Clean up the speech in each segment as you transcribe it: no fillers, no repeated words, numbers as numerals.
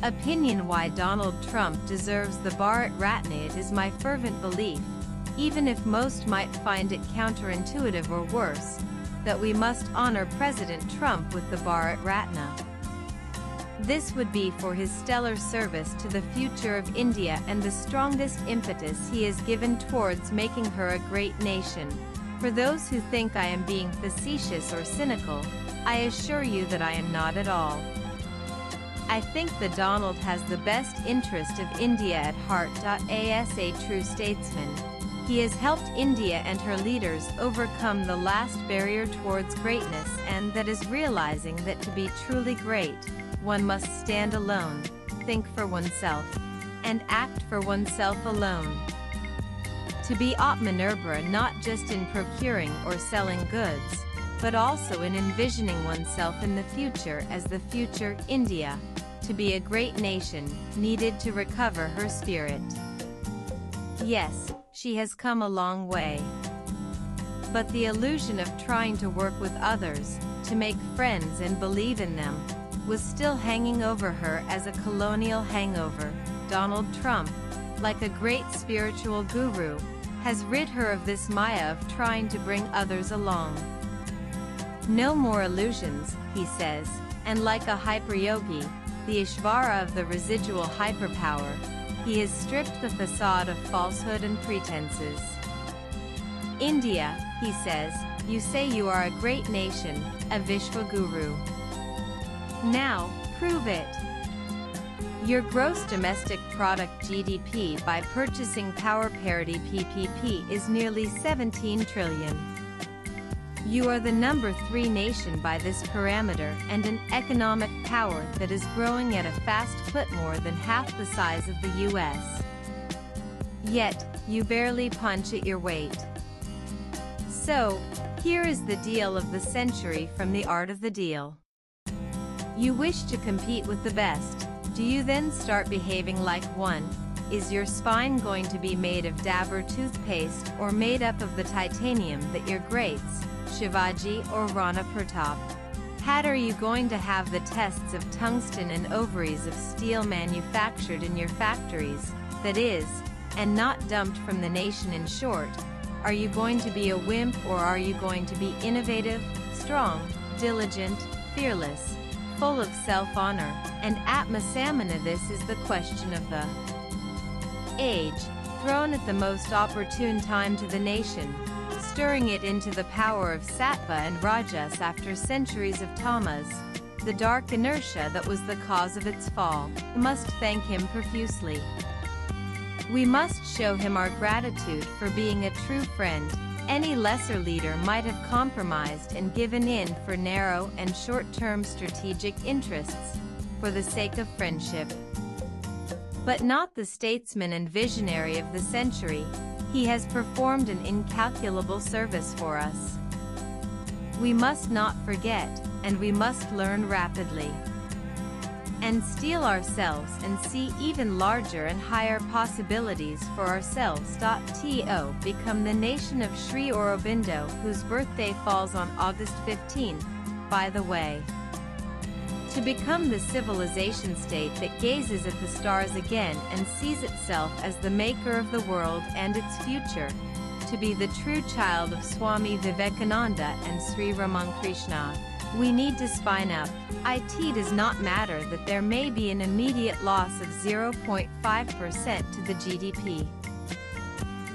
Opinion: why Donald Trump deserves the Bharat Ratna. It is my fervent belief, even if most might find it counterintuitive or worse, that we must honor President Trump with the Bharat Ratna. This would be for his stellar service to the future of India and the strongest impetus he has given towards making her a great nation. For those who think I am being facetious or cynical, I assure you that I am not at all. I think that Donald has the best interest of India at heart. As a true statesman, he has helped India and her leaders overcome the last barrier towards greatness, and that is realizing that to be truly great, one must stand alone, think for oneself, and act for oneself alone. To be Atmanirbhar not just in procuring or selling goods, but also in envisioning oneself in the future as the future India. To be a great nation, needed to recover her spirit. Yes, she has come a long way. But the illusion of trying to work with others, to make friends and believe in them, was still hanging over her as a colonial hangover. Donald Trump, like a great spiritual guru, has rid her of this maya of trying to bring others along. No more illusions, he says, and like a hyperyogi, the Ishvara of the residual hyperpower, he has stripped the facade of falsehood and pretenses. India, he says, you say you are a great nation, a Vishwaguru. Now, prove it. Your gross domestic product (GDP) by purchasing power parity (PPP) is nearly 17 trillion. You are the number 3 nation by this parameter and an economic power that is growing at a fast clip, more than half the size of the US. Yet, you barely punch at your weight. So, here is the deal of the century from the art of the deal. You wish to compete with the best. Do you then start behaving like one? Is your spine going to be made of Dabur toothpaste or made up of the titanium that your greats, Shivaji or Rana Pratap, had? Are you going to have the tests of tungsten and ovaries of steel manufactured in your factories, that is, and not dumped from the nation? In short, are you going to be a wimp, or are you going to be innovative, strong, diligent, fearless, full of self-honor, and Atma-samana? This is the question of the age, thrown at the most opportune time to the nation, stirring it into the power of Sattva and Rajas after centuries of Tamas, the dark inertia that was the cause of its fall. We must thank him profusely. We must show him our gratitude for being a true friend. Any lesser leader might have compromised and given in for narrow and short-term strategic interests, for the sake of friendship. But not the statesman and visionary of the century. He has performed an incalculable service for us. We must not forget, and we must learn rapidly, and steel ourselves and see even larger and higher possibilities for ourselves. To become the nation of Sri Aurobindo, whose birthday falls on August 15th, by the way. To become the civilization state that gazes at the stars again and sees itself as the maker of the world and its future. To be the true child of Swami Vivekananda and Sri Ramakrishna. We need to spine up. It does not matter that there may be an immediate loss of 0.5% to the GDP.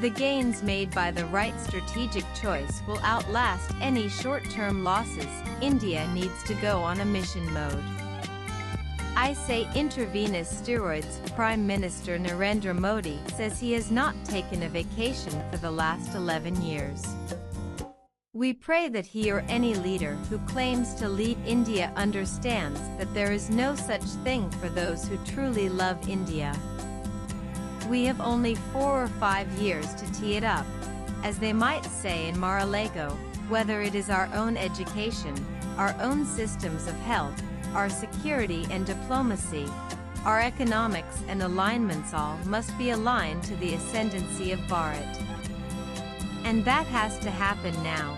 The gains made by the right strategic choice will outlast any short-term losses. India needs to go on a mission mode. I say intravenous steroids. Prime Minister Narendra Modi says he has not taken a vacation for the last 11 years. We pray that he or any leader who claims to lead India understands that there is no such thing for those who truly love India. We have only 4 or 5 years to tee it up, as they might say in Mar-a-Lago, whether it is our own education, our own systems of health, our security and diplomacy, our economics and alignments, all must be aligned to the ascendancy of Bharat. And that has to happen now.